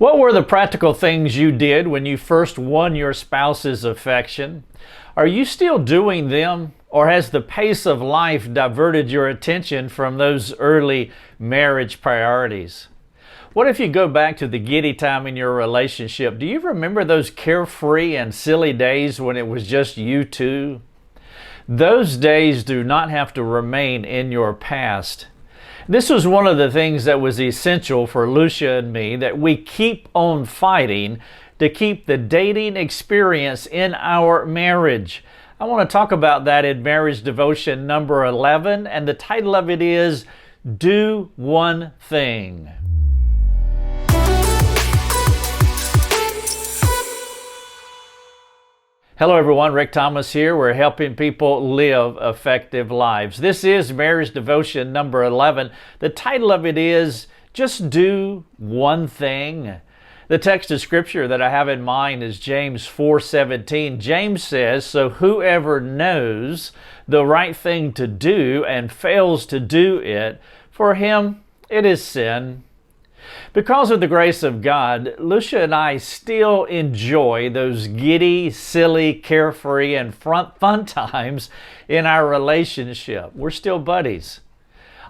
What were the practical things you did when you first won your spouse's affection? Are you still doing them, or has the pace of life diverted your attention from those early marriage priorities? What if you go back to the giddy time in your relationship? Do you remember those carefree and silly days when it was just you two? Those days do not have to remain in your past. This was one of the things that was essential for Lucia and me, that we keep on fighting to keep the dating experience in our marriage. I want to talk about that in Marriage Devotion number 11, and the title of it is Do One Thing. Hello everyone, Rick Thomas here. We're helping people live effective lives. This is Marriage Devotion number 11. The title of it is Just Do One Thing. The text of scripture that I have in mind is James 4:17. James says, "So whoever knows the right thing to do and fails to do it, for him it is sin." Because of the grace of God, Lucia and I still enjoy those giddy, silly, carefree, and fun times in our relationship. We're still buddies,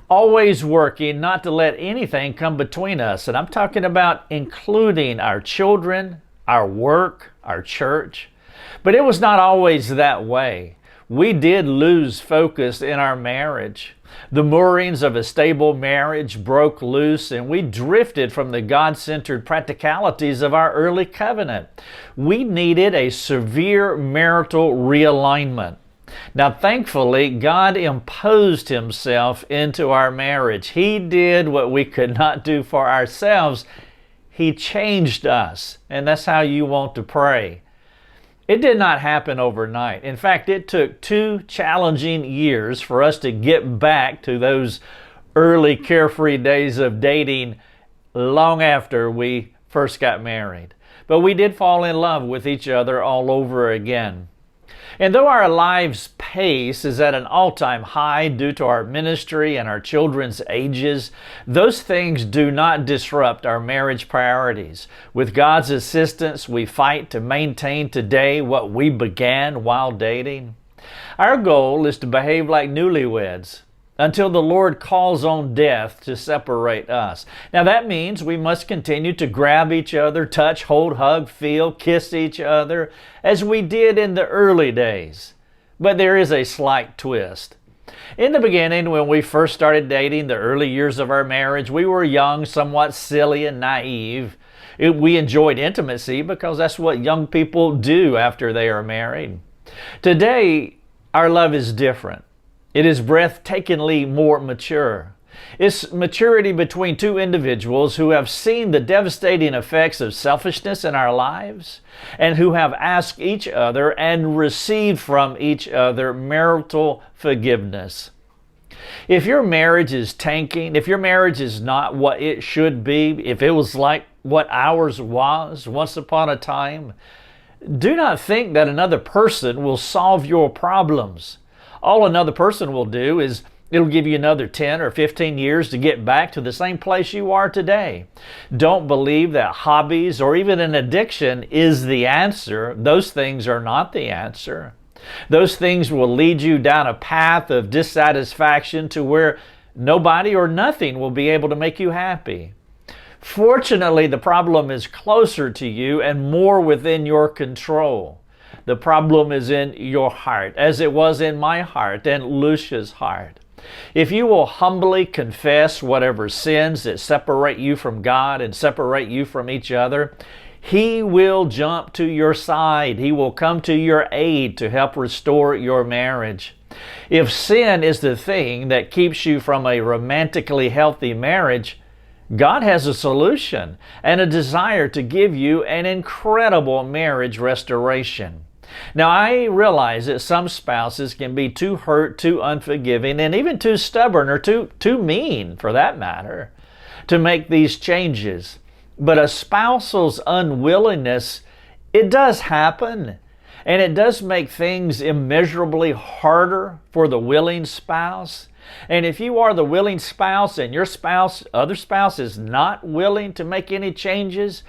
always working not to let anything come between us. And I'm talking about including our children, our work, our church. But it was not always that way. We did lose focus in our marriage. The moorings of a stable marriage broke loose, and we drifted from the God-centered practicalities of our early covenant. We needed a severe marital realignment. Now, thankfully, God imposed Himself into our marriage. He did what we could not do for ourselves. He changed us, and that's how you want to pray. It did not happen overnight. In fact, it took 2 challenging years for us to get back to those early carefree days of dating long after we first got married. But we did fall in love with each other all over again. And though our lives' pace is at an all-time high due to our ministry and our children's ages, those things do not disrupt our marriage priorities. With God's assistance, we fight to maintain today what we began while dating. Our goal is to behave like newlyweds until the Lord calls on death to separate us. Now that means we must continue to grab each other, touch, hold, hug, feel, kiss each other as we did in the early days. But there is a slight twist. In the beginning, when we first started dating, the early years of our marriage, we were young, somewhat silly and naive. We enjoyed intimacy because that's what young people do after they are married. Today, our love is different. It is breathtakingly more mature. It's maturity between 2 individuals who have seen the devastating effects of selfishness in our lives and who have asked each other and received from each other marital forgiveness. If your marriage is tanking, if your marriage is not what it should be, if it was like what ours was once upon a time, do not think that another person will solve your problems. All another person will do is it'll give you another 10 or 15 years to get back to the same place you are today. Don't believe that hobbies or even an addiction is the answer. Those things are not the answer. Those things will lead you down a path of dissatisfaction to where nobody or nothing will be able to make you happy. Fortunately, the problem is closer to you and more within your control. The problem is in your heart, as it was in my heart and Lucia's heart. If you will humbly confess whatever sins that separate you from God and separate you from each other, He will jump to your side. He will come to your aid to help restore your marriage. If sin is the thing that keeps you from a romantically healthy marriage, God has a solution and a desire to give you an incredible marriage restoration. Now, I realize that some spouses can be too hurt, too unforgiving, and even too stubborn or too mean, for that matter, to make these changes. But a spousal's unwillingness, it does happen. And it does make things immeasurably harder for the willing spouse. And if you are the willing spouse and your other spouse is not willing to make any changes,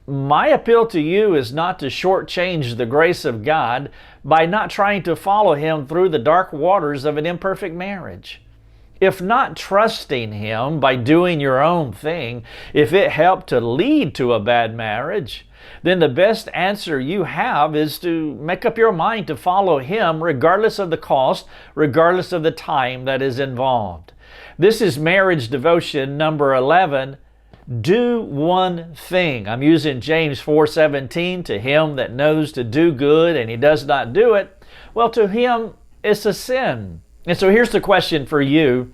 my appeal to you is not to shortchange the grace of God by not trying to follow Him through the dark waters of an imperfect marriage. If not trusting Him by doing your own thing, if it helped to lead to a bad marriage, then the best answer you have is to make up your mind to follow Him regardless of the cost, regardless of the time that is involved. This is marriage devotion number 11. Do one thing. I'm using James 4:17. To him that knows to do good and he does not do it, well, to him it's a sin. And so here's the question for you.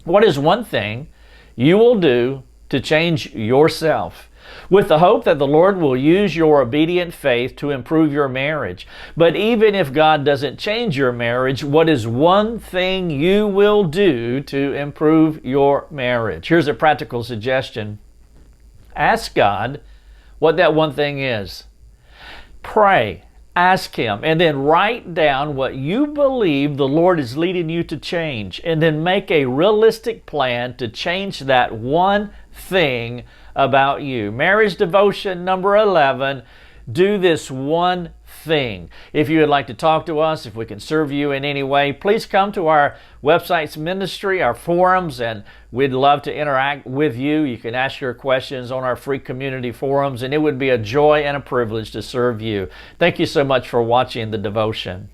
What is one thing you will do to change yourself, with the hope that the Lord will use your obedient faith to improve your marriage? But even if God doesn't change your marriage, what is one thing you will do to improve your marriage? Here's a practical suggestion. Ask God what that one thing is. Pray. Ask Him, and then write down what you believe the Lord is leading you to change, and then make a realistic plan to change that one thing about you. Marriage devotion number 11. Do this one thing. If you would like to talk to us, if we can serve you in any way, please come to our website's ministry, our forums, and we'd love to interact with you. You can ask your questions on our free community forums, and it would be a joy and a privilege to serve you. Thank you so much for watching the devotion.